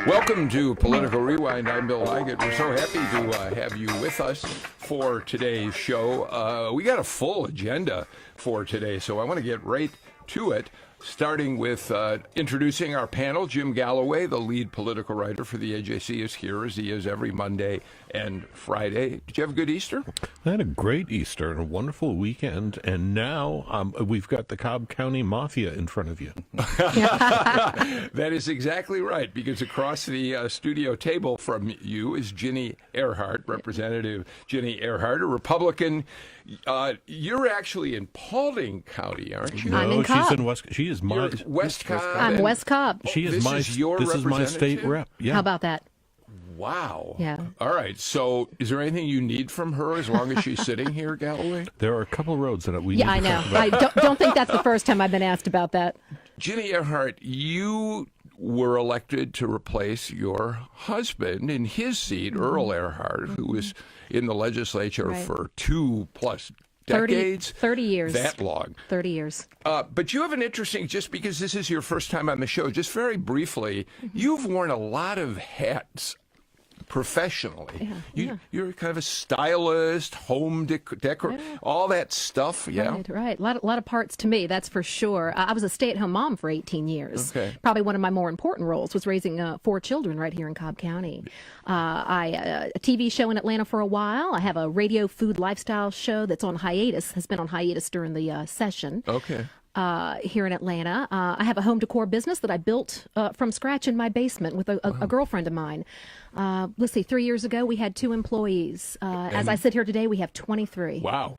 Welcome to Political Rewind. I'm Bill Nigut. We're so happy to have you with us for today's show. We got a full agenda for today, so I want to get right to it, starting with introducing our panel. Jim Galloway, the lead political writer for the AJC, is here, as he is every Monday and Friday. Did you have a good Easter? I had a great Easter and a wonderful weekend, and now we've got the Cobb County Mafia in front of you. That is exactly right, because across the studio table from you is Ginny Ehrhart, Representative Ginny Ehrhart, a Republican. You're actually in Paulding County, aren't you? No, I'm in Cobb. she's in West. She is my West Cobb. I'm and West Cobb. She is This my. is your this is my state representative? rep. Yeah. How about that? Wow. Yeah. All right. So is there anything you need from her as long as she's sitting here, Galloway? There are a couple of roads that we. Yeah, need I to know. talk about. I don't think that's the first time I've been asked about that. Ginny Ehrhart, you were elected to replace your husband in his seat, Earl Ehrhart, who was in the legislature Right. for 2+ decades. 30 years. That long. 30 years. But you have an interesting, just because this is your first time on the show, just very briefly, you've worn a lot of hats professionally. You're kind of a stylist, home decor, all that stuff. Yeah. Right. A lot of parts to me, that's for sure. I was a stay-at-home mom for 18 years. Okay. Probably one of my more important roles was raising 4 children right here in Cobb County. A TV show in Atlanta for a while. I have a radio food lifestyle show that's on hiatus, has been on hiatus during the session. Okay. Here in Atlanta. I have a home decor business that I built from scratch in my basement with a girlfriend of mine. Let's see, 3 years ago, we had 2 employees. As I sit here today, we have 23. Wow.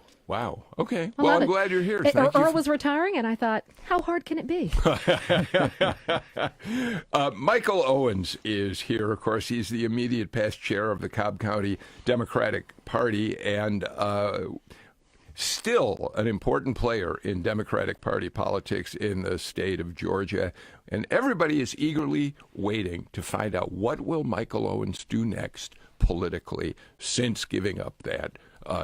Okay. I Well, love I'm it. glad you're here. Thank you. Earl was retiring, and I thought, how hard can it be? Michael Owens is here. Of course, he's the immediate past chair of the Cobb County Democratic Party and still an important player in Democratic Party politics in the state of Georgia. And everybody is eagerly waiting to find out what will Michael Owens do next politically since giving up that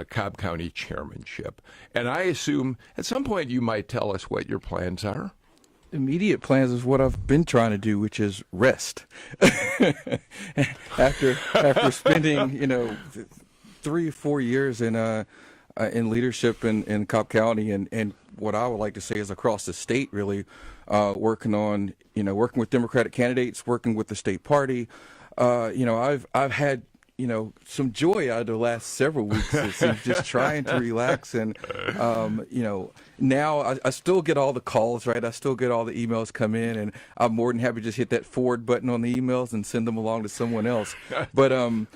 Cobb County chairmanship. And I assume at some point you might tell us what your plans are. Immediate plans is what I've been trying to do, which is rest. after spending 3 or 4 years in leadership in Cobb County and what I would like to say is across the state, really working with Democratic candidates, working with the state party. I've had some joy out of the last several weeks. It's just trying to relax and now I still get all the calls, right? I still get all the emails come in, and I'm more than happy to just hit that forward button on the emails and send them along to someone else. But I'm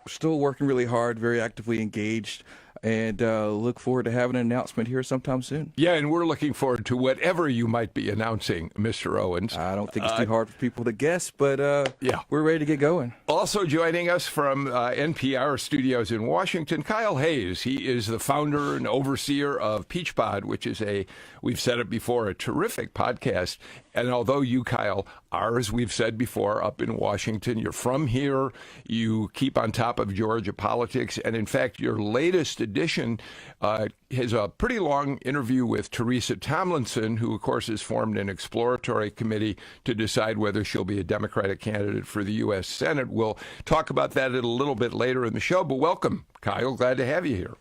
still working really hard, very actively engaged, and look forward to having an announcement here sometime soon. Yeah, and we're looking forward to whatever you might be announcing, Mr. Owens. I don't think it's too hard for people to guess, but yeah, we're ready to get going. Also joining us from NPR studios in Washington, Kyle Hayes. He is the founder and overseer of Peach Pod, which is we've said it before, a terrific podcast. And although you, Kyle, are, as we've said before, up in Washington, you're from here, you keep on top of Georgia politics. And in fact, your latest edition has a pretty long interview with Teresa Tomlinson, who, of course, has formed an exploratory committee to decide whether she'll be a Democratic candidate for the U.S. Senate. We'll talk about that a little bit later in the show. But welcome, Kyle. Glad to have you here.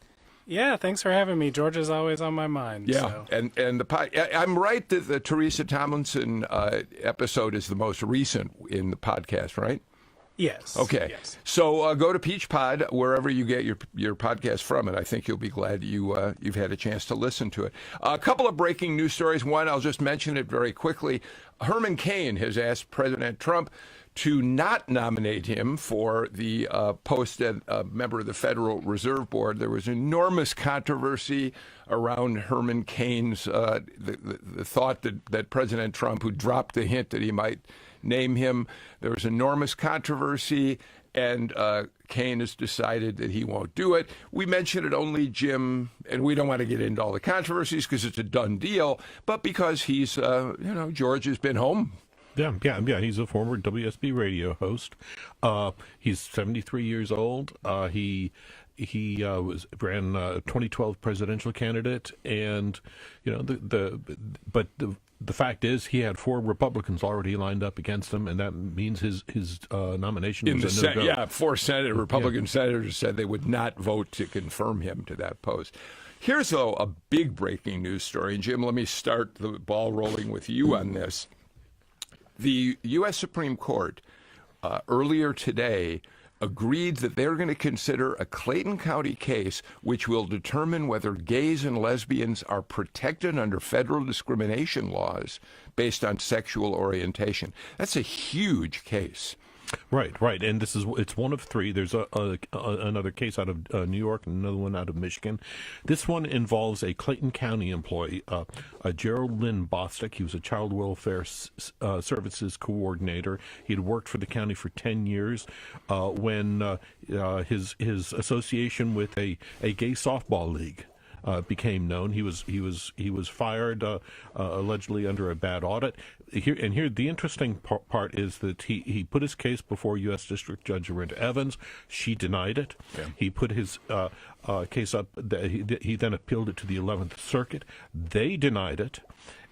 Yeah, thanks for having me. Georgia's always on my mind. Yeah, so. and I'm right that the Teresa Tomlinson episode is the most recent in the podcast, right? Yes. Okay. Yes. So go to Peach Pod wherever you get your podcast from, and I think you'll be glad you've had a chance to listen to it. A couple of breaking news stories. One, I'll just mention it very quickly. Herman Cain has asked President Trump to not nominate him for the post as a member of the Federal Reserve Board. There was enormous controversy around Herman Cain's the thought that President Trump, who dropped the hint that he might name him, there was enormous controversy, and Cain has decided that he won't do it. We mention it only, Jim, and we don't want to get into all the controversies because it's a done deal, but because he's, George has been home. Yeah. He's a former WSB radio host. He's 73 years old. He ran a 2012 presidential candidate, and but the fact is, he had 4 Republicans already lined up against him, and that means his nomination In the was a no-go. Yeah, 4 Republican senators said they would not vote to confirm him to that post. Here's, though, a big breaking news story. And, Jim, let me start the ball rolling with you on this. The U.S. Supreme Court earlier today agreed that they're going to consider a Clayton County case which will determine whether gays and lesbians are protected under federal discrimination laws based on sexual orientation. That's a huge case. Right, and it's one of 3. There's another case out of New York and another one out of Michigan. This one involves a Clayton County employee, Gerald Lynn Bostick. He was a child welfare services coordinator. He had worked for the county for 10 years when his association with a gay softball league became known. He was fired allegedly under a bad audit. Here the interesting part is that he put his case before U.S. District Judge Arinda Evans. She denied it. Yeah. He put his case up. He then appealed it to the 11th Circuit. They denied it.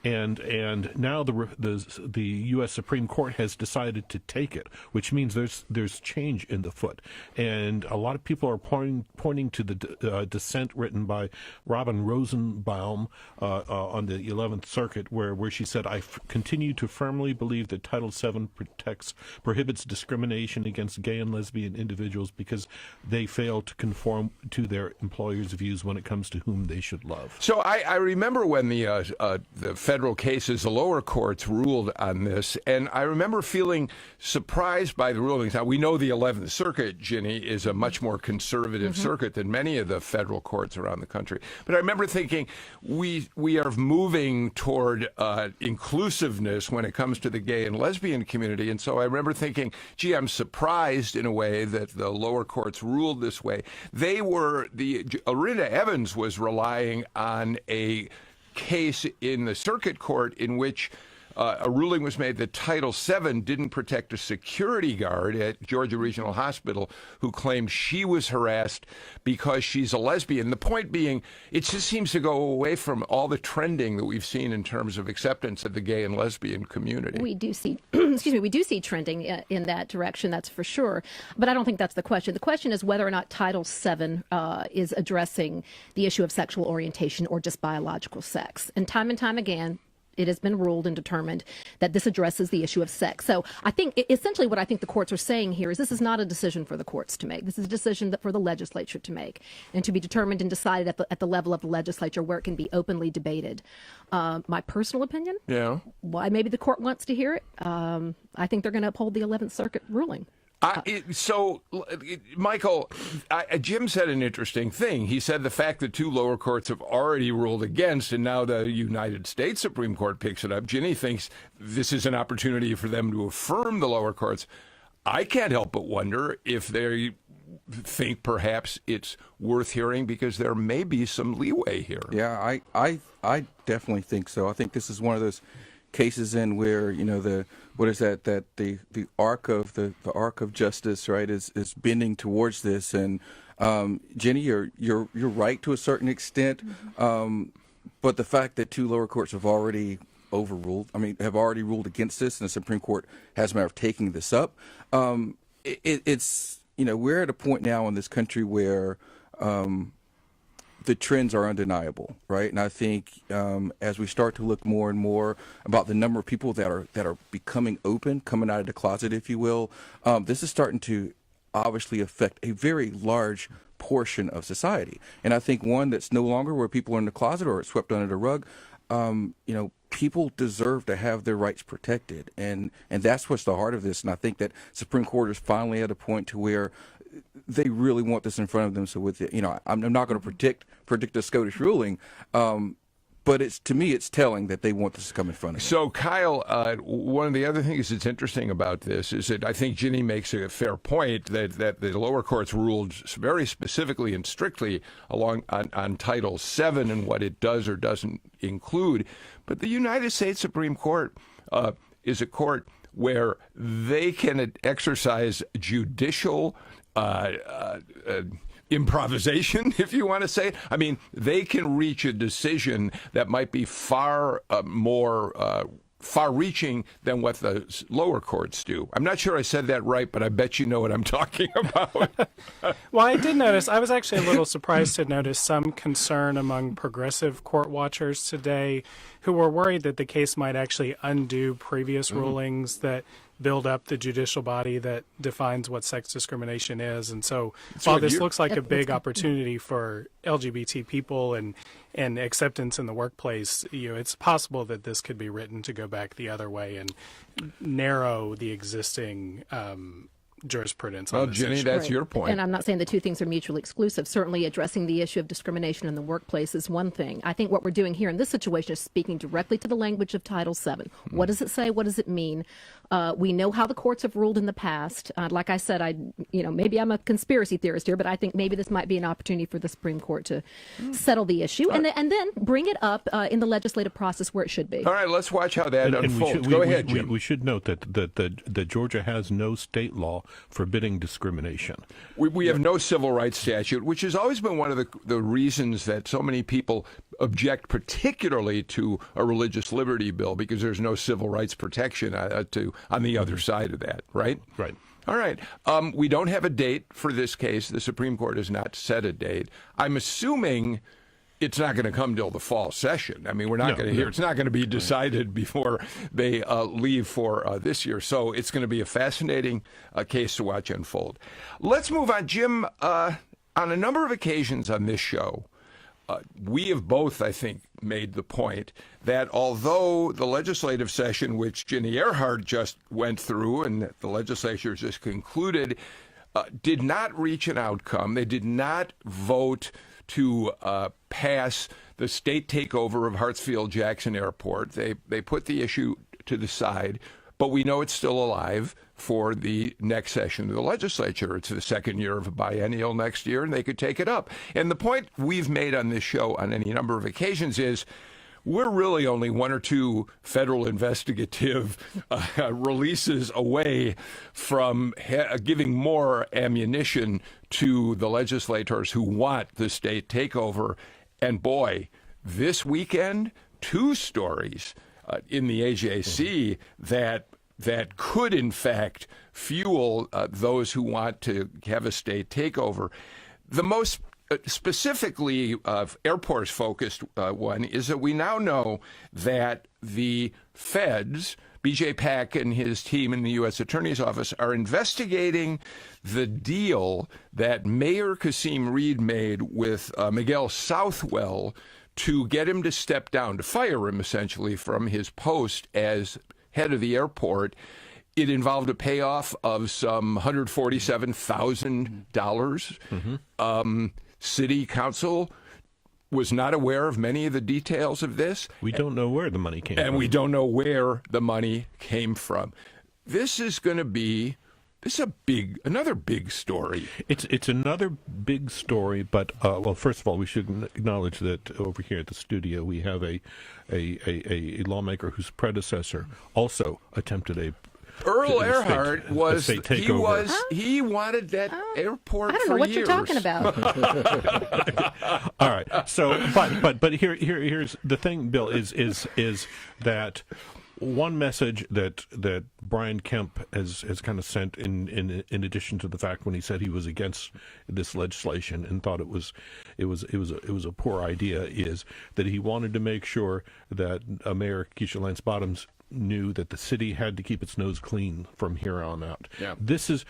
And now the U.S. Supreme Court has decided to take it, which means there's change in the foot. And a lot of people are pointing to the dissent written by Robin Rosenbaum on the 11th Circuit, where she said, "I continue to firmly believe that Title VII prohibits discrimination against gay and lesbian individuals because they fail to conform to their employers' views when it comes to whom they should love." So I remember when the federal cases, the lower courts ruled on this, and I remember feeling surprised by the rulings. Now, we know the 11th Circuit, Ginny, is a much more conservative circuit than many of the federal courts around the country. But I remember thinking, we are moving toward inclusiveness when it comes to the gay and lesbian community, and so I remember thinking, gee, I'm surprised in a way that the lower courts ruled this way. Arinda Evans was relying on a case in the circuit court in which a ruling was made that Title VII didn't protect a security guard at Georgia Regional Hospital who claimed she was harassed because she's a lesbian. The point being, it just seems to go away from all the trending that we've seen in terms of acceptance of the gay and lesbian community. We do see, we do see trending in that direction, that's for sure. But I don't think that's the question. The question is whether or not Title VII is addressing the issue of sexual orientation or just biological sex. And time again, it has been ruled and determined that this addresses the issue of sex. So I think essentially what I think the courts are saying here is this is not a decision for the courts to make. This is a decision for the legislature to make and to be determined and decided at the level of the legislature where it can be openly debated. My personal opinion, why maybe the court wants to hear it, I think they're going to uphold the 11th Circuit ruling. Michael, Jim said an interesting thing. He said the fact that 2 lower courts have already ruled against, and now the United States Supreme Court picks it up. Ginny thinks this is an opportunity for them to affirm the lower courts. I can't help but wonder if they think perhaps it's worth hearing because there may be some leeway here. Yeah, I definitely think so. I think this is one of those cases in where the arc of justice, right, is bending towards this. And Ginny, you're right to a certain extent, but the fact that 2 lower courts have already have already ruled against this, and the Supreme Court has a matter of taking this up. It's we're at a point now in this country where the trends are undeniable, right? And I think as we start to look more and more about the number of people that are becoming open, coming out of the closet, if you will, this is starting to obviously affect a very large portion of society. And I think one that's no longer where people are in the closet or it's swept under the rug. People deserve to have their rights protected, and that's what's the heart of this. And I think that Supreme Court is finally at a point to where they really want this in front of them. So with it, I'm not going to predict a SCOTUS ruling, but to me it's telling that they want this to come in front of them. So Kyle, one of the other things that's interesting about this is that I think Ginny makes a fair point that the lower courts ruled very specifically and strictly on Title VII and what it does or doesn't include. But the United States Supreme Court is a court where they can exercise judicial improvisation, if you want to say it. I mean, they can reach a decision that might be far more far-reaching than what the lower courts do. I'm not sure I said that right, but I bet you know what I'm talking about. Well, I did notice, I was actually a little surprised to notice some concern among progressive court watchers today who were worried that the case might actually undo previous rulings that build up the judicial body that defines what sex discrimination is. And so while this looks like a big opportunity for LGBT people and acceptance in the workplace, it's possible that this could be written to go back the other way and narrow the existing jurisprudence on Well, this Ginny, issue. that's your point. And I'm not saying the two things are mutually exclusive. Certainly addressing the issue of discrimination in the workplace is one thing. I think what we're doing here in this situation is speaking directly to the language of Title VII. What does it say? What does it mean? We know how the courts have ruled in the past. Like I said, maybe I'm a conspiracy theorist here, but I think maybe this might be an opportunity for the Supreme Court to settle the issue and then bring it up in the legislative process where it should be. All right, let's watch how that unfolds. We Go ahead, Jim. we should note that Georgia has no state law forbidding discrimination. We have no civil rights statute, which has always been one of the reasons that so many people object particularly to a religious liberty bill, because there's no civil rights protection on the other side of that, right? Right. All right. We don't have a date for this case. The Supreme Court has not set a date. I'm assuming it's not going to come till the fall session. I mean, we're not going to hear. It's not going to be decided before they leave for this year. So it's going to be a fascinating case to watch unfold. Let's move on, Jim. On a number of occasions on this show, we have both, I think, made the point that although the legislative session, which Ginny Ehrhart just went through and the legislature just concluded, did not reach an outcome. They did not vote to pass the state takeover of Hartsfield-Jackson Airport. They put the issue to the side, but we know it's still alive for the next session of the legislature. It's the second year of a biennial next year, and they could take it up. And the point we've made on this show on any number of occasions is we're really only one or two federal investigative releases away from giving more ammunition to the legislators who want the state takeover. And boy, this weekend, two stories in the AJC that could, in fact, fuel those who want to have a state takeover. The most specifically airports-focused one is that we now know that the feds, B.J. Pack and his team in the U.S. Attorney's Office, are investigating the deal that Mayor Kasim Reed made with Miguel Southwell to get him to step down, to fire him essentially from his post as head of the airport. It involved a payoff of some $147,000. City Council was not aware of many of the details of this. We don't know where the money came from. And we don't know where the money came from. This is going to be another big story. It's another big story, but well, first of all, we should acknowledge that over here at the studio we have a lawmaker whose predecessor also attempted a Earl Ehrhart was takeover. he wanted that airport. I don't for know what years. you're talking about. All right. So, but here's the thing, Bill, is that one message that Brian Kemp has kind of sent in addition to the fact when he said he was against this legislation and thought it was a poor idea, is that he wanted to make sure that Mayor Keisha Lance Bottoms knew that the city had to keep its nose clean from here on out. Yeah. This is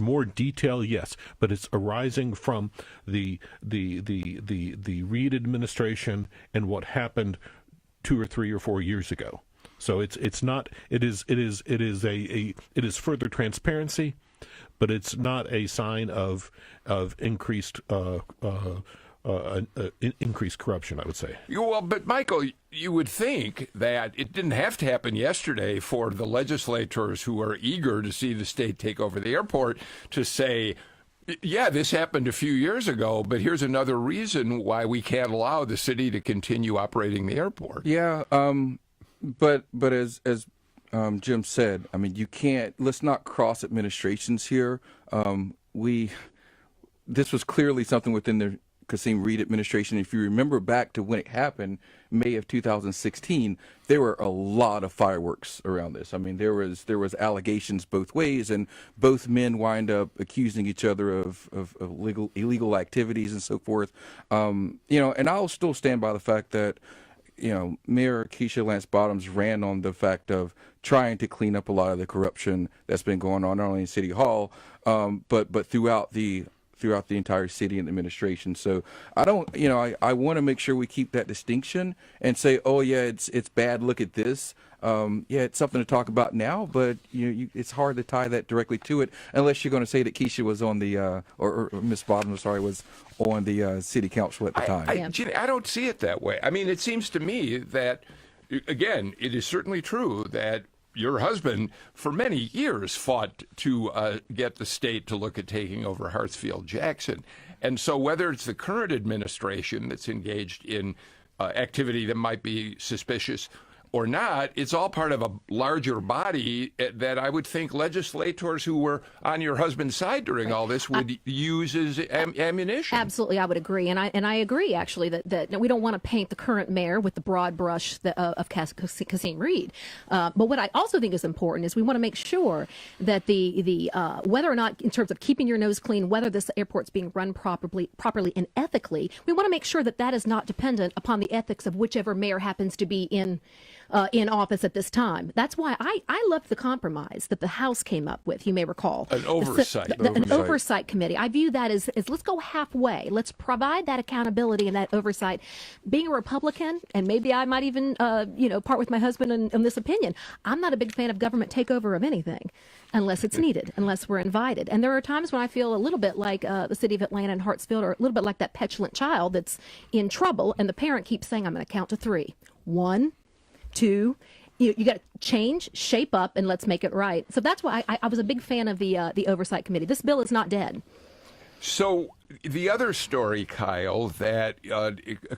more detail, yes, but it's arising from the Reed administration and what happened 2 or 3 or 4 years ago. So it is further transparency, but it's not a sign of increased increased corruption, I would say. Well, but Michael, you would think that it didn't have to happen yesterday for the legislators who are eager to see the state take over the airport to say, yeah, this happened a few years ago, but here's another reason why we can't allow the city to continue operating the airport. Yeah, but as Jim said, I mean, let's not cross administrations here. this was clearly something within the Kasim Reed administration. If you remember back to when it happened, May of 2016, there were a lot of fireworks around this. I mean, there was allegations both ways, and both men wind up accusing each other of illegal activities and so forth. And I'll still stand by the fact that, Mayor Keisha Lance Bottoms ran on the fact of trying to clean up a lot of the corruption that's been going on, not only in City Hall, but throughout the entire city and administration. So I don't, I want to make sure we keep that distinction and say, oh yeah, it's bad. Look at this. It's something to talk about now, but it's hard to tie that directly to it unless you're going to say that Keisha was on the, or Ms. Bottoms, was on the city council at the time. Ginny, I don't see it that way. I mean, it seems to me that, again, it is certainly true that your husband, for many years, fought to get the state to look at taking over Hartsfield-Jackson. And so whether it's the current administration that's engaged in activity that might be suspicious or not, it's all part of a larger body that I would think legislators who were on your husband's side during all this would use as ammunition. Absolutely, I would agree, and I agree actually that we don't want to paint the current mayor with the broad brush of Kasim Reed. But what I also think is important is we want to make sure that the whether or not, in terms of keeping your nose clean, whether this airport's being run properly and ethically, we want to make sure that is not dependent upon the ethics of whichever mayor happens to be in office at this time. That's why I loved the compromise that the House came up with, you may recall. An oversight. An oversight committee. I view that as let's go halfway. Let's provide that accountability and that oversight. Being a Republican, and maybe I might even, part with my husband in this opinion, I'm not a big fan of government takeover of anything unless it's needed, unless we're invited. And there are times when I feel a little bit like the city of Atlanta and Hartsfield, or a little bit like that petulant child that's in trouble, and the parent keeps saying, I'm going to count to 3. 1, 2, you got to change, shape up, and let's make it right. So that's why I was a big fan of the oversight committee. This bill is not dead. So the other story, Kyle, that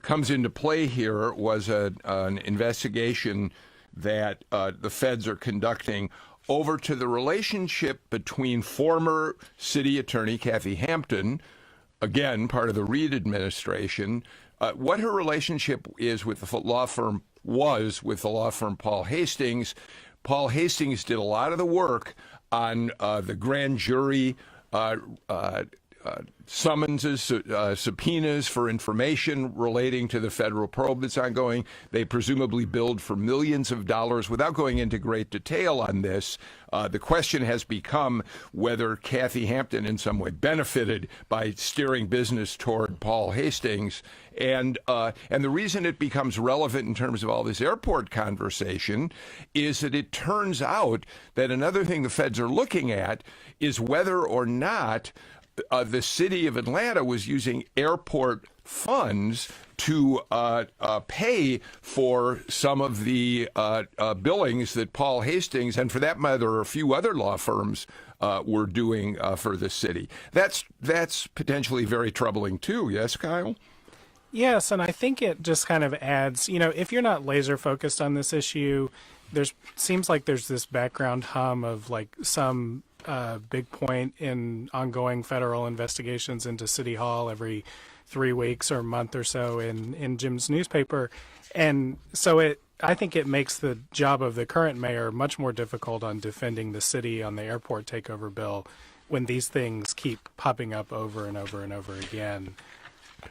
comes into play here was an investigation that the feds are conducting over to the relationship between former city attorney Kathy Hampton, again, part of the Reed administration, what her relationship is with the law firm Paul Hastings. Paul Hastings did a lot of the work on the grand jury summonses, subpoenas for information relating to the federal probe that's ongoing. They presumably billed for millions of dollars. Without going into great detail on this, the question has become whether Kathy Hampton in some way benefited by steering business toward Paul Hastings. And the reason it becomes relevant in terms of all this airport conversation is that it turns out that another thing the feds are looking at is whether or not the city of Atlanta was using airport funds to pay for some of the billings that Paul Hastings, and for that matter, a few other law firms, were doing for the city. That's potentially very troubling too. Yes, Kyle? Yes, and I think it just kind of adds, if you're not laser focused on this issue, seems like there's this background hum of like some big point in ongoing federal investigations into City Hall every 3 weeks or month or so in Jim's newspaper. And so I think it makes the job of the current mayor much more difficult on defending the city on the airport takeover bill when these things keep popping up over and over and over again.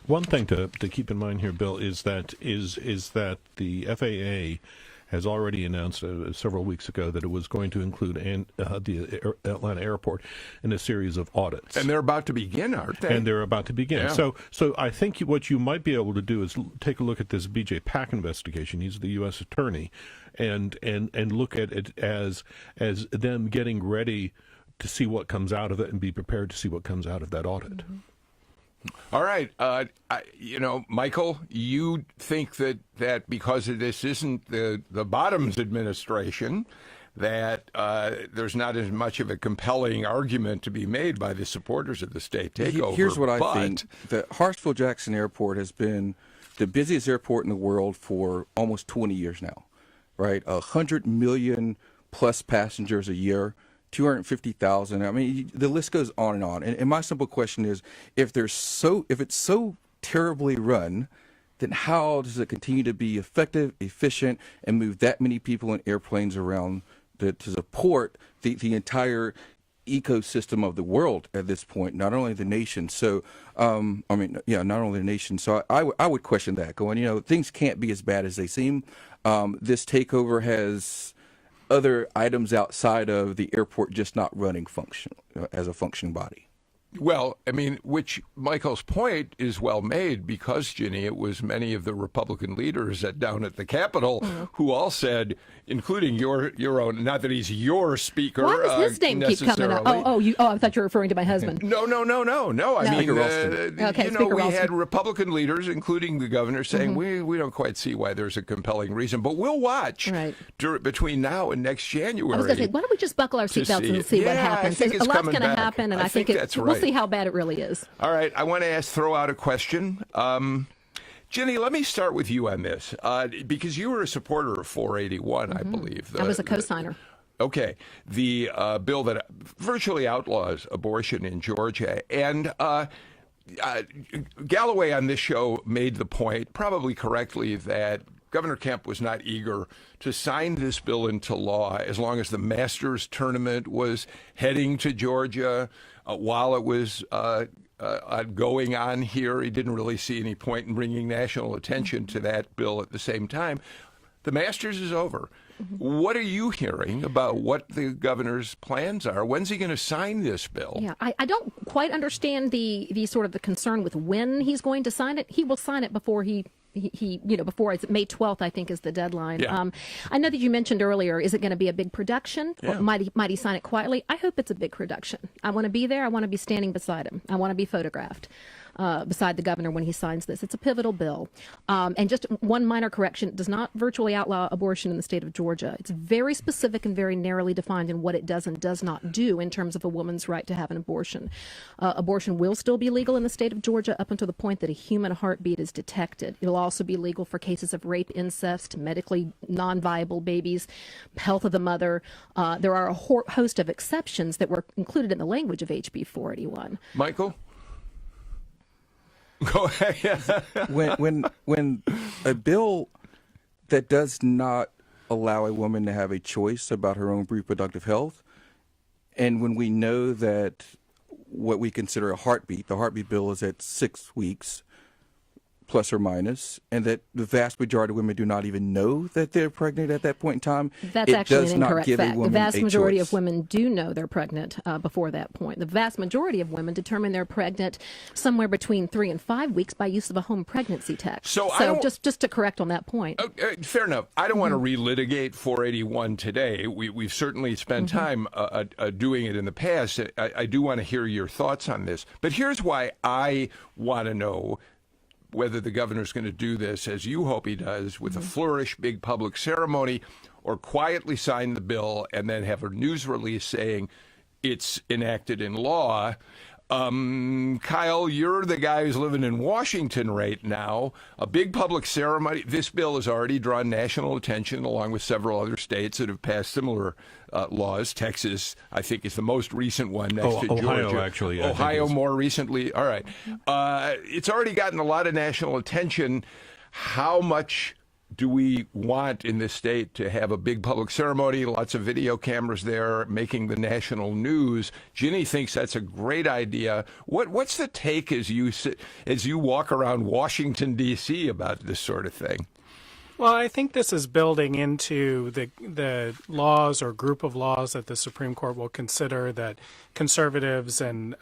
One thing to keep in mind here, Bill, is that the FAA has already announced several weeks ago that it was going to include the Atlanta airport in a series of audits. And they're about to begin, aren't they? And they're about to begin. Yeah. So I think what you might be able to do is take a look at this B.J. Pack investigation. He's the U.S. attorney, and look at it as them getting ready to see what comes out of it and be prepared to see what comes out of that audit. Mm-hmm. All right. Michael, you think that because this isn't the Bottoms administration, that there's not as much of a compelling argument to be made by the supporters of the state takeover. Here's what I think. The Hartsfield-Jackson Airport has been the busiest airport in the world for almost 20 years now, right? 100 million plus passengers a year. 250,000. I mean, the list goes on and on. And my simple question is, if it's so terribly run, then how does it continue to be effective, efficient, and move that many people in airplanes around to support the entire ecosystem of the world at this point, not only the nation. So, not only the nation. So I would question that, going, things can't be as bad as they seem. This takeover has other items outside of the airport just not running as a functioning body. Well, I mean, which Michael's point is well made, because, Ginny, it was many of the Republican leaders down at the Capitol who all said, including your own, not that he's your speaker. Why does his name keep coming up? I thought you were referring to my husband. No. I mean, we had Republican leaders, including the governor, saying we don't quite see why there's a compelling reason, but we'll watch between now and next January. I was going to say, why don't we just buckle our seatbelts and see what happens? I think a lot's going to happen, and I think that's right. We'll see how bad it really is. All right, I want to throw out a question. Ginny, let me start with you on this, because you were a supporter of 481, I believe. I was a co-signer. Okay, the bill that virtually outlaws abortion in Georgia. And Galloway on this show made the point, probably correctly, that Governor Kemp was not eager to sign this bill into law as long as the Masters tournament was heading to Georgia while it was going on here. He didn't really see any point in bringing national attention to that bill at the same time. The Masters is over. What are you hearing about what the governor's plans are? When's he going to sign this bill? Yeah, I don't quite understand the sort of the concern with when he's going to sign it. He will sign it before before it's May 12th, I think, is the deadline. Yeah. I know that you mentioned earlier, is it going to be a big production? Yeah. Or might he sign it quietly? I hope it's a big production. I want to be there. I want to be standing beside him. I want to be photographed beside the governor when he signs this. It's a pivotal bill. And just one minor correction, it does not virtually outlaw abortion in the state of Georgia. It's very specific and very narrowly defined in what it does and does not do in terms of a woman's right to have an abortion. Abortion will still be legal in the state of Georgia up until the point that a human heartbeat is detected. It'll also be legal for cases of rape, incest, medically non-viable babies, health of the mother. There are a host of exceptions that were included in the language of HB 481. Michael? Go ahead. when a bill that does not allow a woman to have a choice about her own reproductive health, and when we know that what we consider a heartbeat, the heartbeat bill is at 6 weeks, plus or minus, and that the vast majority of women do not even know that they're pregnant at that point in time. That's actually an incorrect fact. The vast majority of women do know they're pregnant before that point. The vast majority of women determine they're pregnant somewhere between 3 and 5 weeks by use of a home pregnancy test. So just to correct on that point. Fair enough. I don't want to relitigate 481 today. We've certainly spent time doing it in the past. I do want to hear your thoughts on this. But here's why I want to know whether the governor's going to do this, as you hope he does, with a flourish, big public ceremony, or quietly sign the bill and then have a news release saying it's enacted in law. Kyle, you're the guy who's living in Washington right now. A big public ceremony. This bill has already drawn national attention, along with several other states that have passed similar laws. Texas, I think, is the most recent one next to Georgia. Ohio, actually. Ohio more recently. All right. It's already gotten a lot of national attention. How much do we want in this state to have a big public ceremony, lots of video cameras there, making the national news? Ginny thinks that's a great idea. What's the take as you walk around Washington, D.C. about this sort of thing? Well, I think this is building into the laws or group of laws that the Supreme Court will consider that conservatives and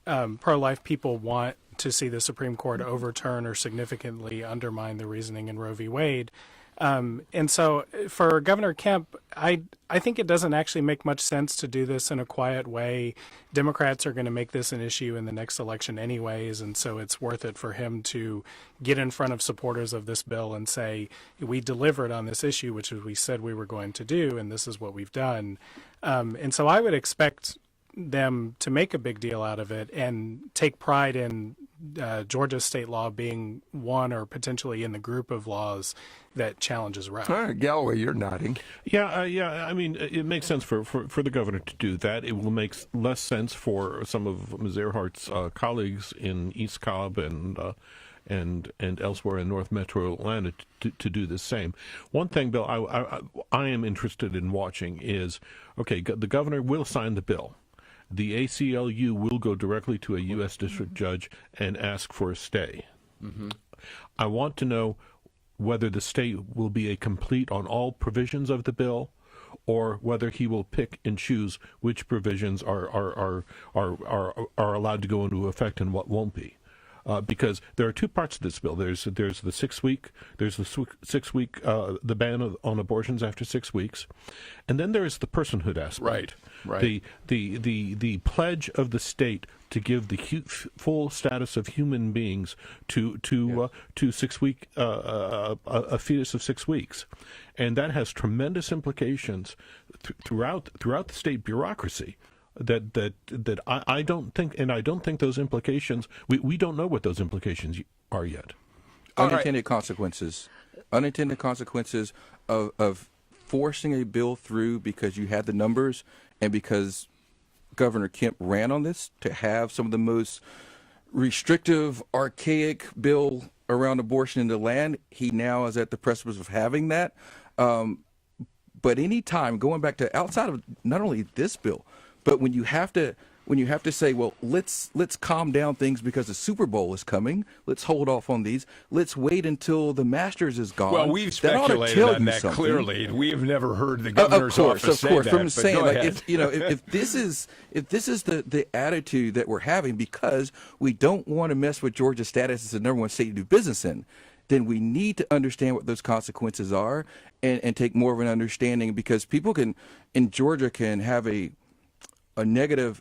pro-life people want to see the Supreme Court overturn or significantly undermine the reasoning in Roe v. Wade. And so for Governor Kemp, I think it doesn't actually make much sense to do this in a quiet way. Democrats are going to make this an issue in the next election anyways, and so it's worth it for him to get in front of supporters of this bill and say, we delivered on this issue, which is we said we were going to do, and this is what we've done. And so I would expect them to make a big deal out of it and take pride in Georgia state law being one or potentially in the group of laws that challenges Roe. All right, Galloway, you're nodding. Yeah. I mean, it makes sense for the governor to do that. It will make less sense for some of Ms. Ehrhart's colleagues in East Cobb and elsewhere in North Metro Atlanta to do the same. One thing, Bill, I am interested in watching is, okay, the governor will sign the bill. The ACLU will go directly to a U.S. district judge and ask for a stay. Mm-hmm. I want to know whether the stay will be a complete on all provisions of the bill, or whether he will pick and choose which provisions are allowed to go into effect and what won't be. Because there are two parts of this bill. There's the 6 week, the ban on abortions after 6 weeks, and then there is the personhood aspect. Right. The pledge of the state to give the full status of human beings to 6 week a fetus of 6 weeks, and that has tremendous implications throughout the state bureaucracy. That I don't think those implications, we don't know what those implications are yet. Unintended consequences of forcing a bill through because you had the numbers and because Governor Kemp ran on this to have some of the most restrictive, archaic bill around abortion in the land. He now is at the precipice of having that. But any time going back to outside of not only this bill, but when you have to say, well, let's calm down things because the Super Bowl is coming. Let's hold off on these. Let's wait until the Masters is gone. Well, we've speculated on that clearly. We have never heard the governor's office say that. From saying, like, if this is the attitude that we're having because we don't want to mess with Georgia's status as the number one state to do business in, then we need to understand what those consequences are and take more of an understanding, because people in Georgia can have a negative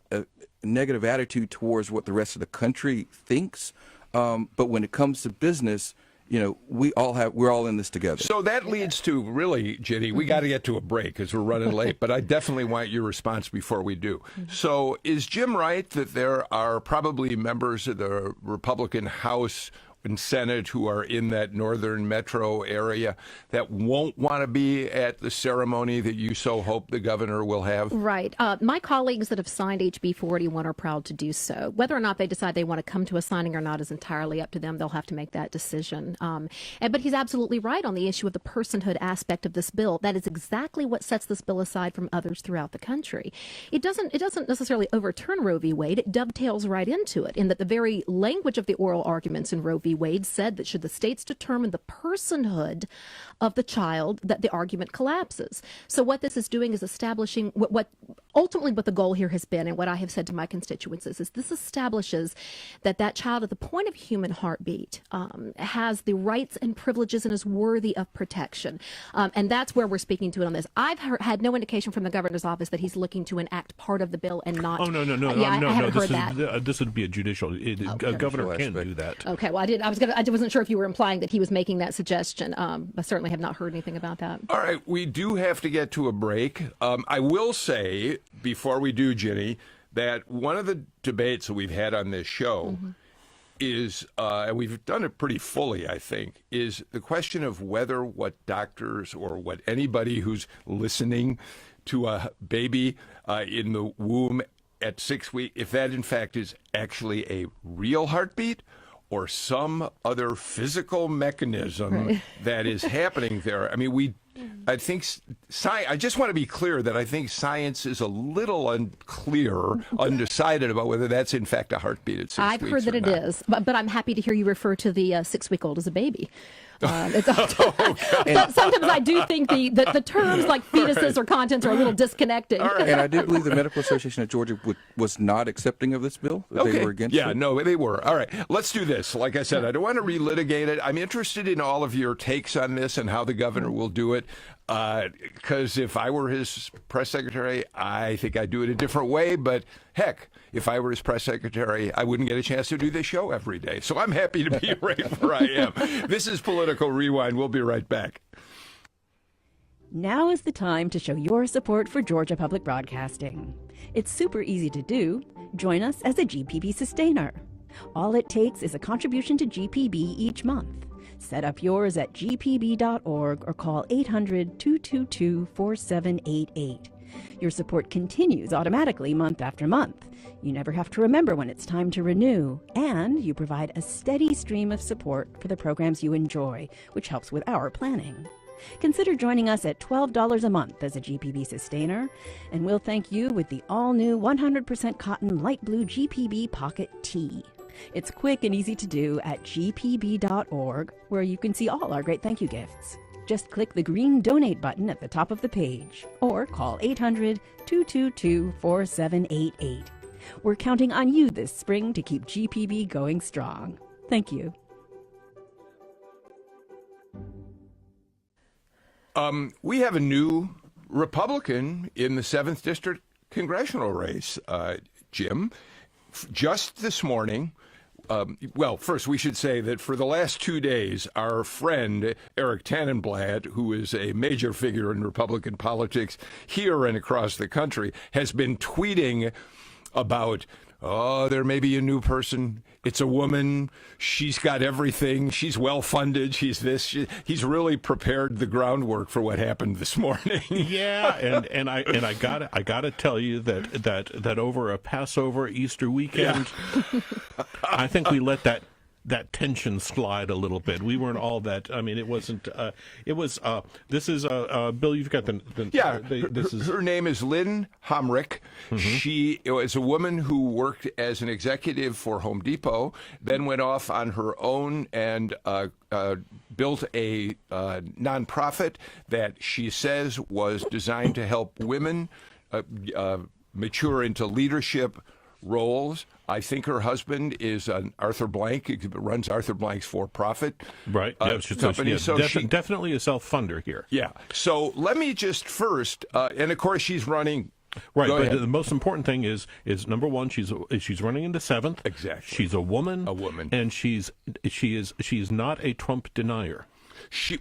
attitude towards what the rest of the country thinks, but when it comes to business, we're all in this together. So that leads to really, Ginny, we got to get to a break because we're running late, but I definitely want your response before we do. So is Jim right that there are probably members of the Republican House and Senate who are in that northern metro area that won't want to be at the ceremony that you so hope the governor will have? Right. My colleagues that have signed HB 481 are proud to do so. Whether or not they decide they want to come to a signing or not is entirely up to them. They'll have to make that decision. But he's absolutely right on the issue of the personhood aspect of this bill. That is exactly what sets this bill aside from others throughout the country. It doesn't necessarily overturn Roe v. Wade. It dovetails right into it, in that the very language of the oral arguments in Roe v. Wade said that should the states determine the personhood of the child, that the argument collapses. So what this is doing is establishing what ultimately what the goal here has been, and what I have said to my constituents is this establishes that child at the point of human heartbeat has the rights and privileges and is worthy of protection. And that's where we're speaking to it on this. I've had no indication from the governor's office that he's looking to enact part of the bill and not. Oh, no. I haven't heard that. This would be a judicial. A governor can't do that. Okay. Well, I wasn't sure if you were implying that he was making that suggestion. I certainly have not heard anything about that. All right. We do have to get to a break. I will say, before we do, Ginny, that one of the debates that we've had on this show is, and we've done it pretty fully, I think, is the question of whether what doctors or what anybody who's listening to a baby in the womb at 6 weeks, if that in fact is actually a real heartbeat or some other physical mechanism that is happening there. I mean, I think I just want to be clear that I think science is a little unclear, undecided about whether that's in fact a heartbeat at 6 weeks. I've heard that it is, but I'm happy to hear you refer to the 6-week-old as a baby. But sometimes I do think the terms like fetuses or contents are a little disconnected. And I do believe the Medical Association of Georgia was not accepting of this bill. They were against it. No, they were. All right, let's do this. Like I said, I don't want to relitigate it. I'm interested in all of your takes on this and how the governor will do it. Because if I were his press secretary, I think I'd do it a different way. But heck, if I were his press secretary, I wouldn't get a chance to do this show every day. So I'm happy to be right where I am. This is Political Rewind. We'll be right back. Now is the time to show your support for Georgia Public Broadcasting. It's super easy to do. Join us as a GPB sustainer. All it takes is a contribution to GPB each month. Set up yours at gpb.org or call 800-222-4788. Your support continues automatically month after month. You never have to remember when it's time to renew, and you provide a steady stream of support for the programs you enjoy, which helps with our planning. Consider joining us at $12 a month as a GPB sustainer, and we'll thank you with the all-new 100% cotton light blue GPB Pocket Tee. It's quick and easy to do at gpb.org, where you can see all our great thank you gifts. Just click the green donate button at the top of the page, or call 800-222-4788. We're counting on you this spring to keep GPB going strong. Thank you. We have a new Republican in the 7th District congressional race, Jim. Just this morning, well, first we should say that for the last 2 days, our friend Eric Tannenblatt, who is a major figure in Republican politics here and across the country, has been tweeting about, there may be a new person. It's a woman. She's got everything. She's well-funded. She's this. He's really prepared the groundwork for what happened this morning. Yeah, and I gotta tell you that over a Passover Easter weekend, I think we let that tension slide a little bit. We weren't all that. I mean, it wasn't. It was. This is Bill. You've got the yeah. This is her name is Lynn Homrich. Mm-hmm. She is a woman who worked as an executive for Home Depot, then went off on her own and built a nonprofit that she says was designed to help women mature into leadership roles. I think her husband is Arthur Blank. He runs Arthur Blank's for-profit company. So definitely a self-funder here. Yeah. So let me just first, and of course she's running. Right, but the most important thing is number one, she's running into 7th. Exactly. She's a woman, and she is not a Trump denier.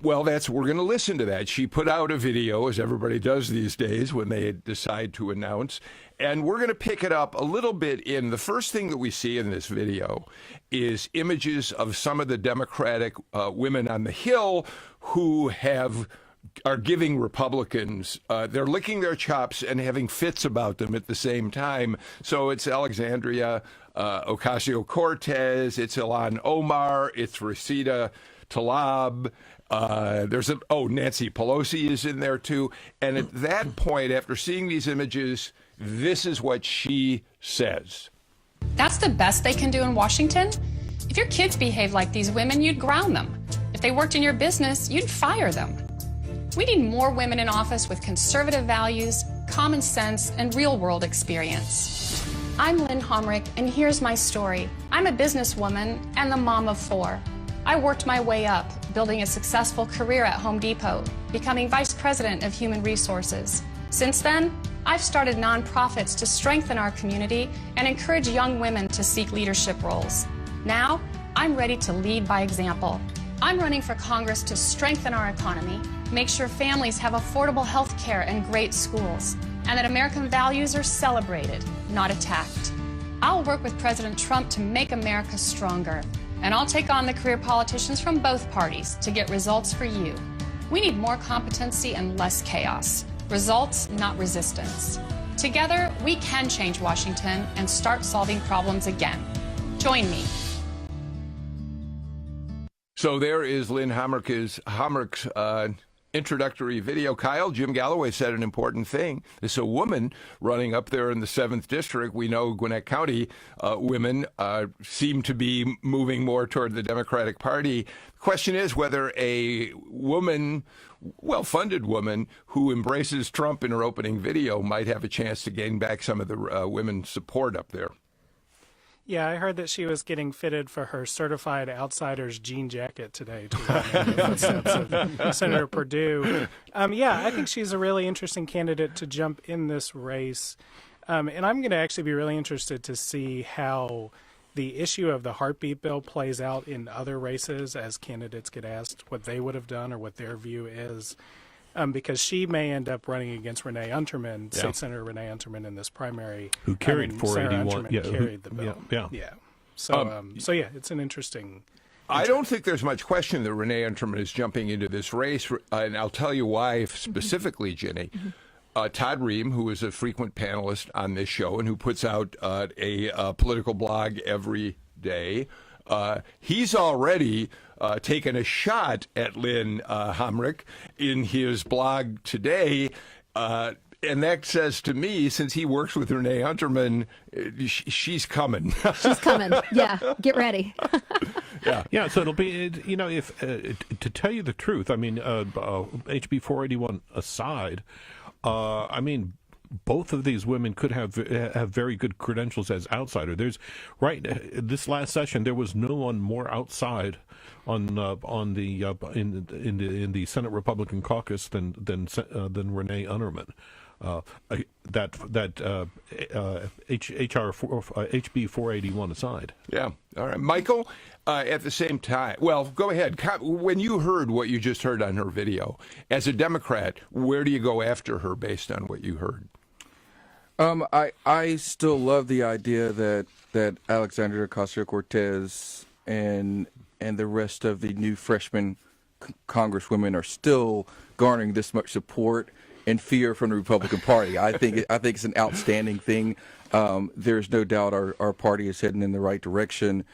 We're going to listen to that. She put out a video, as everybody does these days when they decide to announce, and we're going to pick it up a little bit in the first thing that we see in this video is images of some of the Democratic women on the Hill who are giving Republicans, they're licking their chops and having fits about them at the same time. So it's Alexandria Ocasio-Cortez, it's Ilhan Omar, it's Rashida Tlaib. Nancy Pelosi is in there too. And at that point, after seeing these images, this is what she says. That's the best they can do in Washington? If your kids behaved like these women, you'd ground them. If they worked in your business, you'd fire them. We need more women in office with conservative values, common sense, and real-world experience. I'm Lynn Homrich, and here's my story. I'm a businesswoman and the mom of 4. I worked my way up, building a successful career at Home Depot, becoming Vice President of Human Resources. Since then, I've started nonprofits to strengthen our community and encourage young women to seek leadership roles. Now, I'm ready to lead by example. I'm running for Congress to strengthen our economy, make sure families have affordable health care and great schools, and that American values are celebrated, not attacked. I'll work with President Trump to make America stronger. And I'll take on the career politicians from both parties to get results for you. We need more competency and less chaos. Results, not resistance. Together, we can change Washington and start solving problems again. Join me. So there is Lynn Homrich's introductory video. Kyle, Jim Galloway said an important thing. It's a woman running up there in the 7th District. We know Gwinnett County women seem to be moving more toward the Democratic Party. The question is whether a woman, well-funded woman, who embraces Trump in her opening video might have a chance to gain back some of the women's support up there. Yeah, I heard that she was getting fitted for her certified outsider's jean jacket today to run in the footsteps of Senator Perdue. I think she's a really interesting candidate to jump in this race. And I'm going to actually be really interested to see how the issue of the heartbeat bill plays out in other races as candidates get asked what they would have done or what their view is. because she may end up running against Renee Unterman, State Senator Renee Unterman, in this primary. Who carried Sarah 481? Unterman carried the bill. Yeah. So, yeah, it's an interesting. I don't think there's much question that Renee Unterman is jumping into this race, and I'll tell you why specifically, Ginny. Todd Ream, who is a frequent panelist on this show and who puts out a political blog every day, he's already taken a shot at Lynn Hamrick in his blog today. And that says to me, since he works with Renee Unterman, she's coming. She's coming. Yeah, get ready. Yeah, so it'll be, if to tell you the truth, I mean, HB 481 aside, I mean, both of these women could have very good credentials as outsider. This last session there was no one more outside in the Senate Republican caucus than Renee Unterman. HB 481 aside. Yeah. All right. Michael, at the same time, well, go ahead. When you heard what you just heard on her video, as a Democrat, where do you go after her based on what you heard? I still love the idea that Alexandria Ocasio-Cortez and the rest of the new freshman congresswomen are still garnering this much support and fear from the Republican Party. I think it's an outstanding thing. There's no doubt our party is heading in the right direction,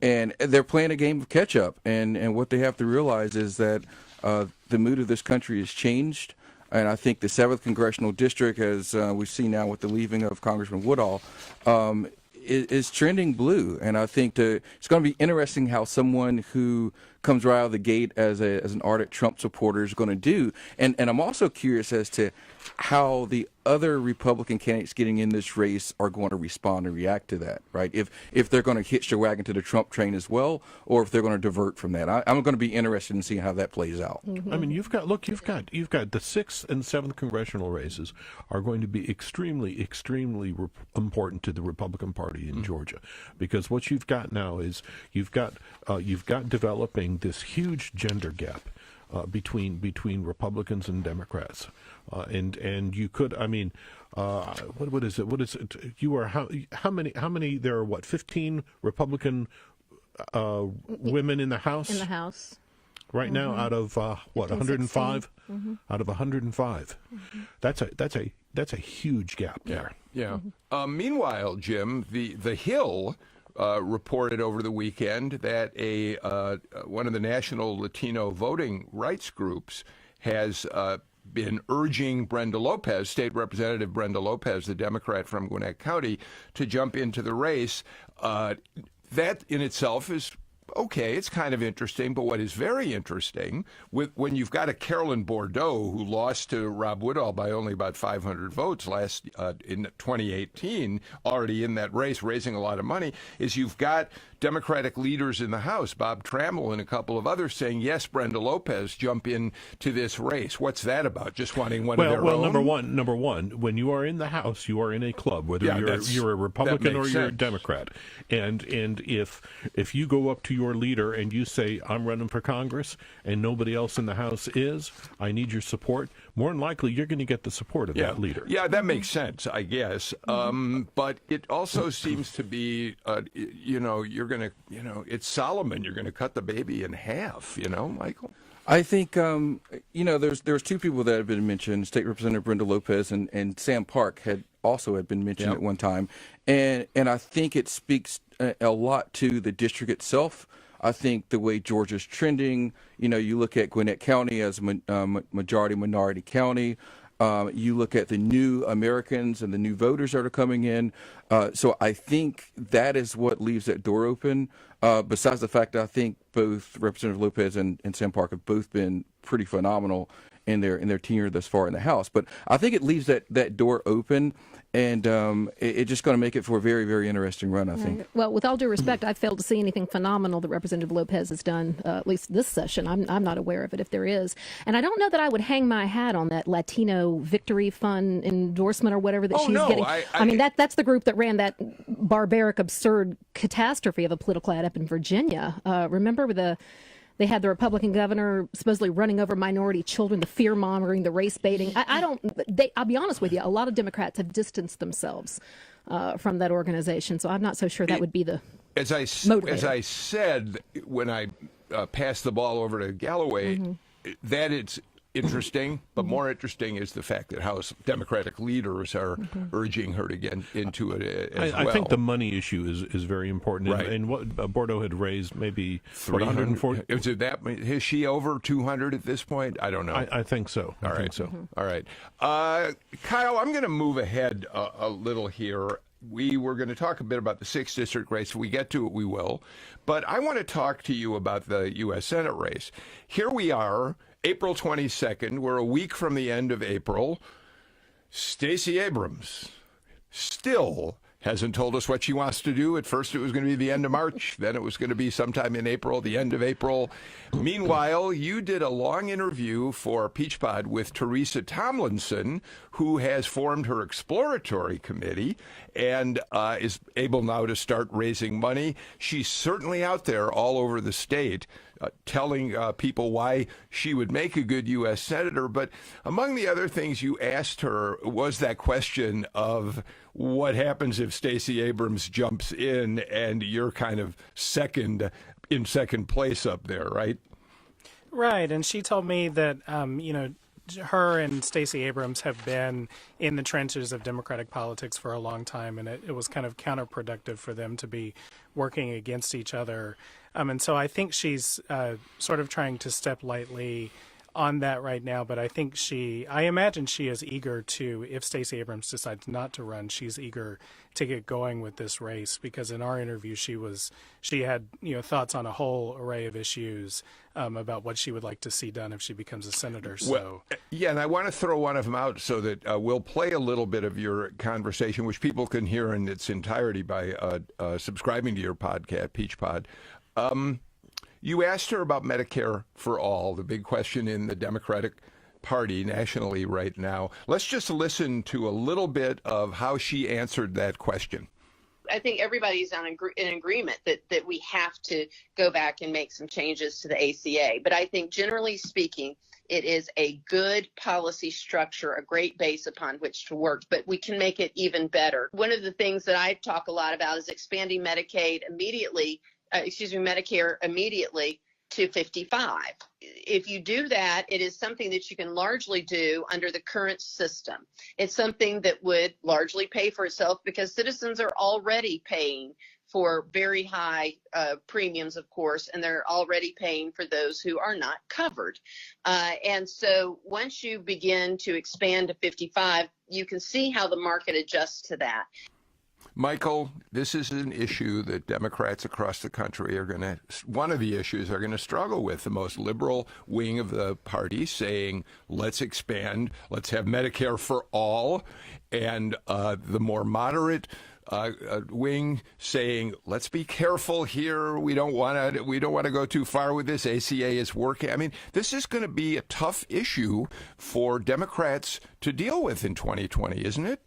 and they're playing a game of catch up. And what they have to realize is that the mood of this country has changed. And I think the 7th Congressional District, as we see now with the leaving of Congressman Woodall, is trending blue. And I think it's going to be interesting how someone who comes right out of the gate as an ardent Trump supporter is going to do. And I'm also curious as to how the other Republican candidates getting in this race are going to respond and react to that, right? If they're going to hitch their wagon to the Trump train as well, or if they're going to divert from that. I'm going to be interested in seeing how that plays out. I mean, you've got the 6th and 7th congressional races are going to be extremely important to the Republican Party in Georgia, because what you've got now is you've got developing this huge gender gap between Republicans and Democrats, and you could, I mean, what is it? You are how many? There are 15 women in the House. In the House. Right now, out of 105, out of 105, that's a huge gap there. Yeah. Meanwhile, Jim, the Hill reported over the weekend that one of the national Latino voting rights groups has been urging Brenda Lopez, State Representative Brenda Lopez, the Democrat from Gwinnett County, to jump into the race. That in itself is okay, it's kind of interesting, but what is very interesting, when you've got a Carolyn Bordeaux who lost to Rob Woodall by only about 500 votes in 2018, already in that race, raising a lot of money, is you've got Democratic leaders in the House, Bob Trammell and a couple of others, saying, yes, Brenda Lopez, jump into this race. What's that about? Just wanting one of their own? Well, number one, when you are in the House, you are in a club, whether you're a Republican or you're a Democrat. And if you go up to your leader and you say, I'm running for Congress, and nobody else in the House is, I need your support, more than likely you're going to get the support of that leader. Yeah, that makes sense, I guess. But it also seems to be, you're going to, it's Solomon. You're going to cut the baby in half, Michael? I think, there's two people that have been mentioned, State Representative Brenda Lopez and Sam Park had been mentioned at one time. And I think it speaks a lot to the district itself. I think the way Georgia's trending, you look at Gwinnett County as a majority-minority county. You look at the new Americans and the new voters that are coming in. So I think that is what leaves that door open. Besides the fact that I think both Representative Lopez and Sam Park have both been pretty phenomenal in their tenure thus far in the House. But I think it leaves that door open, and it's just going to make it for a very, very interesting run, I think. Well, with all due respect, I've failed to see anything phenomenal that Representative Lopez has done, at least this session. I'm not aware of it, if there is. And I don't know that I would hang my hat on that Latino Victory Fund endorsement or whatever that she's getting. I mean, that's the group that ran that barbaric, absurd catastrophe of a political ad up in Virginia. Remember They had the Republican governor supposedly running over minority children, the fear mongering, the race baiting. I'll be honest with you, a lot of Democrats have distanced themselves from that organization. So I'm not so sure that would be the motivator. As I said when I passed the ball over to Galloway, that it's interesting, but more interesting is the fact that House Democratic leaders are urging her to get into it as well. I think the money issue is very important. Right. And what Bordeaux had raised, maybe 340. Is she over 200 at this point? I don't know. I think so. I think so. All right. Kyle, I'm going to move ahead a little here. We were going to talk a bit about the 6th district race. If we get to it, we will. But I want to talk to you about the U.S. Senate race. Here we are, April 22nd. We're a week from the end of April. Stacey Abrams still hasn't told us what she wants to do. At first, it was going to be the end of March. Then it was going to be sometime in April, the end of April. Meanwhile, you did a long interview for Peach Pod with Teresa Tomlinson, who has formed her exploratory committee and is able now to start raising money. She's certainly out there all over the state telling people why she would make a good U.S. Senator. But among the other things you asked her was that question of what happens if Stacey Abrams jumps in and you're kind of in second place up there, right? Right. And she told me that, her and Stacey Abrams have been in the trenches of Democratic politics for a long time, and it was kind of counterproductive for them to be working against each other. And so I think she's sort of trying to step lightly on that right now, but I imagine she is eager to, if Stacey Abrams decides not to run, she's eager to get going with this race, because in our interview she had thoughts on a whole array of issues about what she would like to see done if she becomes a senator. So yeah, and I want to throw one of them out so that we'll play a little bit of your conversation, which people can hear in its entirety by subscribing to your podcast, Peach Pod. You asked her about Medicare for all, the big question in the Democratic Party nationally right now. Let's just listen to a little bit of how she answered that question. I think everybody's in agreement that we have to go back and make some changes to the ACA. But I think generally speaking, it is a good policy structure, a great base upon which to work, but we can make it even better. One of the things that I talk a lot about is expanding Medicare immediately to 55. If you do that, it is something that you can largely do under the current system. It's something that would largely pay for itself because citizens are already paying for very high premiums, of course, and they're already paying for those who are not covered. And so once you begin to expand to 55, you can see how the market adjusts to that. Michael, this is an issue that Democrats across the country one of the issues are going to struggle with. The most liberal wing of the party saying, let's expand, let's have Medicare for all, and the more moderate wing saying, let's be careful here. We don't want to go too far with this. ACA is working. I mean, this is going to be a tough issue for Democrats to deal with in 2020, isn't it?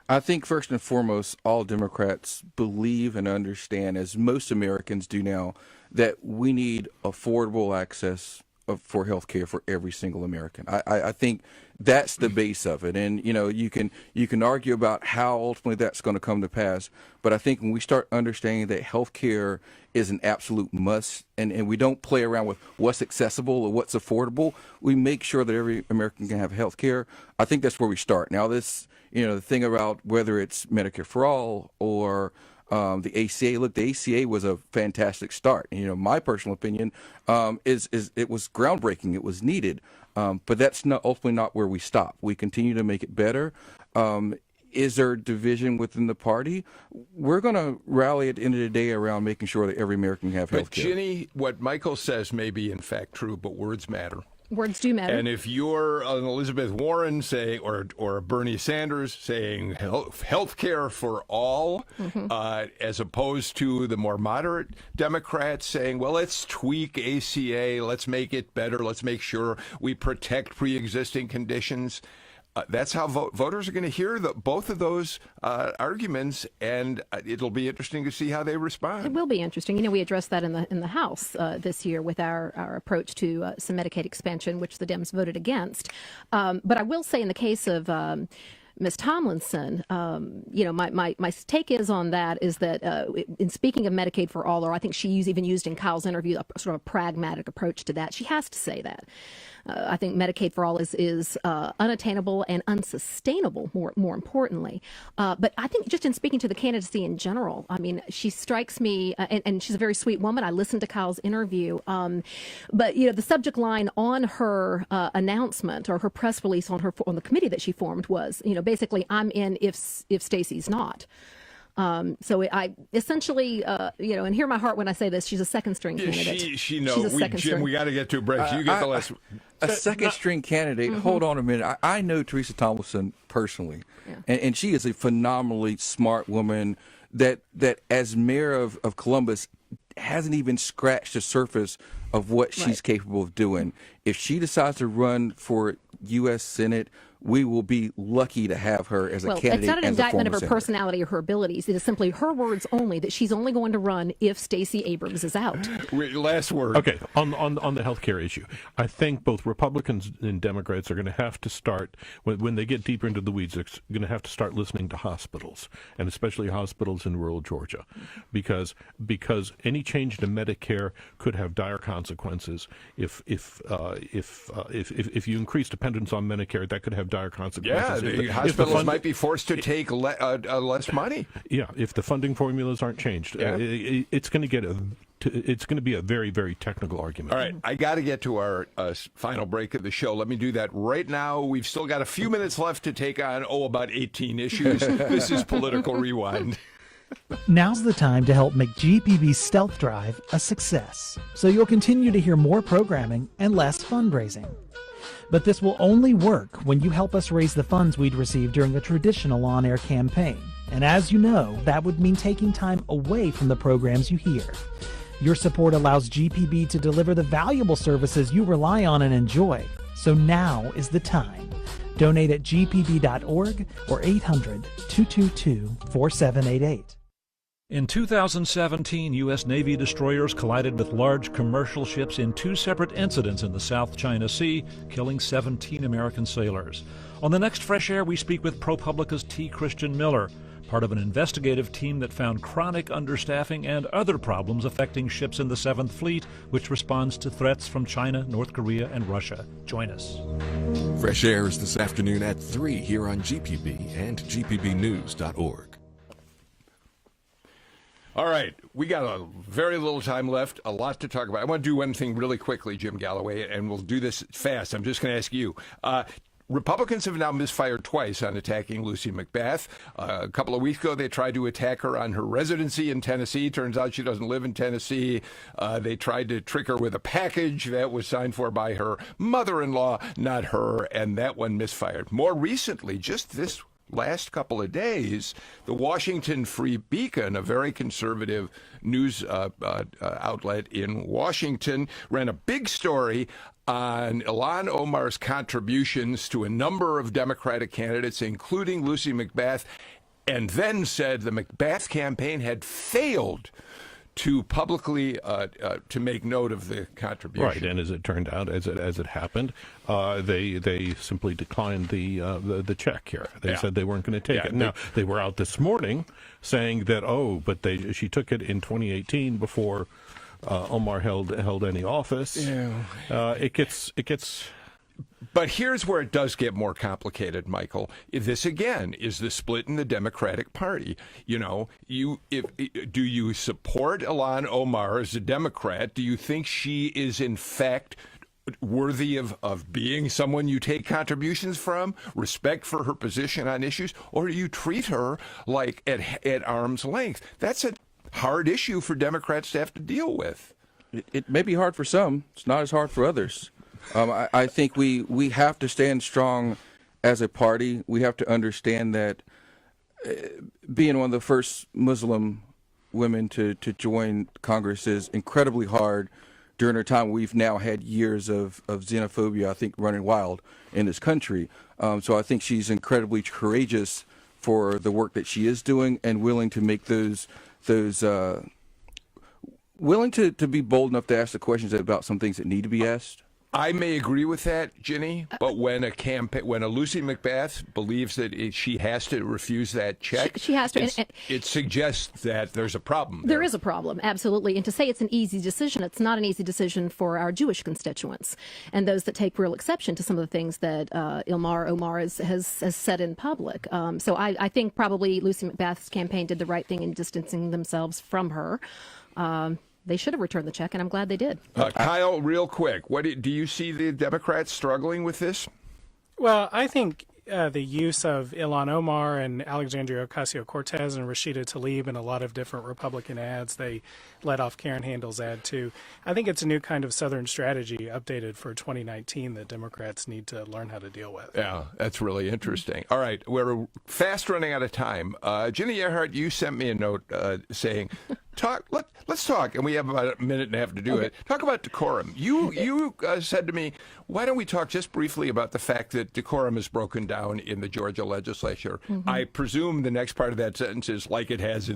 I think first and foremost, all Democrats believe and understand, as most Americans do now, that we need affordable access for health care for every single American. I think that's the base of it. And, you can argue about how ultimately that's going to come to pass. But I think when we start understanding that health care is an absolute must, and we don't play around with what's accessible or what's affordable, we make sure that every American can have health care. I think that's where we start. Now, this, the thing about whether it's Medicare for all or the ACA, look, the ACA was a fantastic start. My personal opinion is it was groundbreaking. It was needed. But that's ultimately not where we stop. We continue to make it better. Is there division within the party? We're going to rally at the end of the day around making sure that every American can have health care. But Ginny, what Michael says may be in fact true, but words matter. Words do matter. And if you're an Elizabeth Warren saying, or Bernie Sanders saying health care for all, as opposed to the more moderate Democrats saying, well, let's tweak ACA, let's make it better, let's make sure we protect pre-existing conditions. that's how voters are going to hear both of those arguments, and it'll be interesting to see how they respond. It will be interesting. You know, we addressed that in the House this year with our approach to some Medicaid expansion, which the Dems voted against. But I will say, in the case of Ms. Tomlinson, you know, my take is on that is that in speaking of Medicaid for all, or I think she even used in Kyle's interview a sort of a pragmatic approach to that. She has to say that. I think Medicaid for all is unattainable and unsustainable, more importantly. But I think just in speaking to the candidacy in general, I mean, she strikes me, and she's a very sweet woman. I listened to Kyle's interview. But, you know, the subject line on her announcement or her press release on the committee that she formed was, you know, basically, I'm in if Stacey's not. So I essentially, you know, and hear my heart when I say this, she's a second string candidate. She knows. Jim, we got to get to a break. You get the last. A second string candidate. Hold on a minute. I know Teresa Tomlinson personally, and she is a phenomenally smart woman that as mayor of Columbus hasn't even scratched the surface of what she's capable of doing. If she decides to run for U.S. Senate, we will be lucky to have her as a candidate. Well, it's not an indictment of her senator. personality or her abilities. It is simply her words only that she's only going to run if Stacey Abrams is out. Last word. Okay, on the health care issue, I think both Republicans and Democrats are going to have to start, when they get deeper into the weeds, they're going to have to start listening to hospitals, and especially hospitals in rural Georgia, because any change to Medicare could have dire consequences. If you increase dependence on Medicare, that could have dire consequences. Yeah, the hospitals might be forced to take less money. Yeah, if the funding formulas aren't changed, it's going to be a very, very technical argument. All right, I got to get to our final break of the show. Let me do that right now. We've still got a few minutes left to take on, about 18 issues. This is Political Rewind. Now's the time to help make GPB's Stealth Drive a success, so you'll continue to hear more programming and less fundraising. But this will only work when you help us raise the funds we'd receive during a traditional on-air campaign. And as you know, that would mean taking time away from the programs you hear. Your support allows GPB to deliver the valuable services you rely on and enjoy. So now is the time. Donate at gpb.org or 800-222-4788. In 2017, U.S. Navy destroyers collided with large commercial ships in two separate incidents in the South China Sea, killing 17 American sailors. On the next Fresh Air, we speak with ProPublica's T. Christian Miller, part of an investigative team that found chronic understaffing and other problems affecting ships in the 7th Fleet, which responds to threats from China, North Korea, and Russia. Join us. Fresh Air is this afternoon at 3 here on GPB and gpbnews.org. All right, we got a very little time left, a lot to talk about. I want to do one thing really quickly, Jim Galloway, and we'll do this fast. I'm just going to ask you. Republicans have now misfired twice on attacking Lucy McBath. A couple of weeks ago, they tried to attack her on her residency in Tennessee. Turns out she doesn't live in Tennessee. They tried to trick her with a package that was signed for by her mother-in-law, not her, and that one misfired. More recently, just this last couple of days, the Washington Free Beacon, a very conservative news outlet in Washington, ran a big story on Ilhan Omar's contributions to a number of Democratic candidates, including Lucy McBath, and then said the McBath campaign had failed to publicly to make note of the contribution. Right, and as it turned out, as it happened, they simply declined the check here. They said they weren't going to take it. Now they were out this morning saying that she took it in 2018 before Omar held any office. It gets. But here's where it does get more complicated, Michael. This again is the split in the Democratic Party. You know, do you support Ilhan Omar as a Democrat? Do you think she is in fact worthy of being someone you take contributions from, respect for her position on issues, or do you treat her like at arm's length? That's a hard issue for Democrats to have to deal with. It may be hard for some. It's not as hard for others. I think we have to stand strong as a party. We have to understand that being one of the first Muslim women to join Congress is incredibly hard. during a time we've now had years of xenophobia, I think, running wild in this country. So I think she's incredibly courageous for the work that she is doing and willing to make willing to be bold enough to ask the questions about some things that need to be asked. I may agree with that, Ginny, but when a Lucy McBath believes that she has to refuse that check, she has to. It suggests that there's a problem. There is a problem, absolutely. And to say it's an easy decision, it's not an easy decision for our Jewish constituents and those that take real exception to some of the things that Ilmar Omar has said in public. So I think probably Lucy McBath's campaign did the right thing in distancing themselves from her. They should have returned the check, and I'm glad they did. Kyle, real quick, do you see the Democrats struggling with this? Well, I think the use of Ilhan Omar and Alexandria Ocasio-Cortez and Rashida Tlaib and a lot of different Republican ads, they let off Karen Handel's ad too. I think it's a new kind of Southern strategy updated for 2019 that Democrats need to learn how to deal with. Yeah, that's really interesting. All right, we're fast running out of time. Ginny Ehrhart, you sent me a note saying, let's talk, and we have about a minute and a half to do it. Talk about decorum. You said to me, why don't we talk just briefly about the fact that decorum is broken down in the Georgia legislature? Mm-hmm. I presume the next part of that sentence is like it has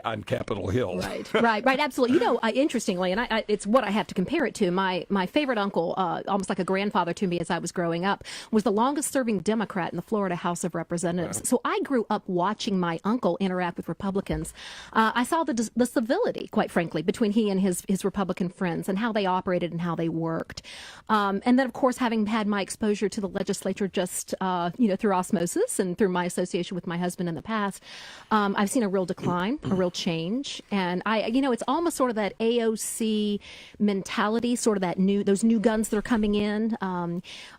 on Capitol Hill. Right, absolutely. Interestingly, and it's what I have to compare it to. My favorite uncle, almost like a grandfather to me as I was growing up, was the longest-serving Democrat in the Florida House of Representatives. Wow. So I grew up watching my uncle interact with Republicans. I saw the civility, quite frankly, between he and his Republican friends and how they operated and how they worked. And then, of course, having had my exposure to the legislature just, through osmosis and through my association with my husband in the past, I've seen a real decline, a real change. And it's almost sort of that AOC mentality, sort of those new guns that are coming in.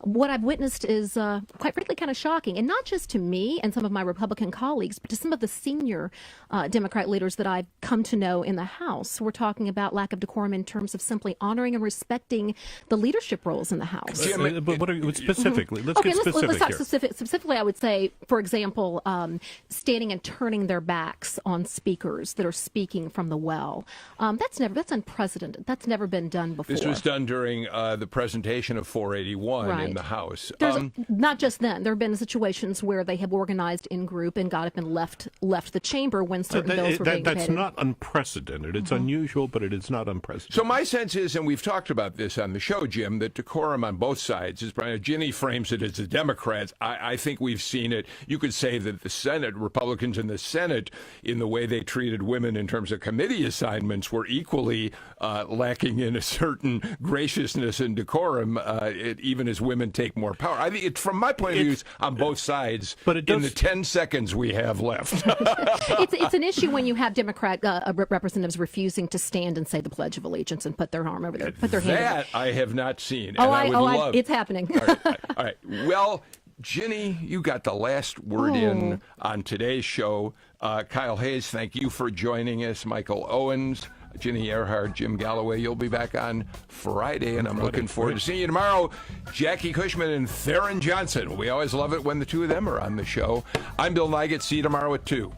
What I've witnessed is, quite frankly, kind of shocking. And not just to me and some of my Republican colleagues, but to some of the senior Democrat leaders that I've come to know in the House. We're talking about lack of decorum in terms of simply honoring and respecting the leadership roles in the House. But what are you specifically? Let's get specific let's talk here. Specifically, I would say, for example, standing and turning their backs on speakers that are speaking from the well. That's unprecedented. That's never been done before. This was done during the presentation of 481 in the House. Not just then. There have been situations where they have organized in group and got up and left the chamber when certain bills were being debated. That's not unprecedented. It's unusual, but it is not unprecedented. So my sense is, and we've talked about this on the show, Jim, that decorum on both sides is. Ginny frames it as the Democrats. I think we've seen it. You could say that the Senate, Republicans in the Senate, in the way they treated women in terms of committee assignments, were equally lacking in a certain graciousness and decorum, even as women take more power. I think, from my point of view, it's on both sides. But in the 10 seconds we have left, it's an issue when you have Democrat representatives refusing to stand and say the Pledge of Allegiance and put their arm over put their hand. That I have not seen. And it's happening. All right. Well, Ginny, you got the last word in on today's show. Kyle Hayes, thank you for joining us. Michael Owens, Ginny Ehrhart, Jim Galloway, you'll be back on Friday, and I'm looking forward to seeing you tomorrow. Jackie Cushman and Theron Johnson. We always love it when the two of them are on the show. I'm Bill Nigut. See you tomorrow at 2.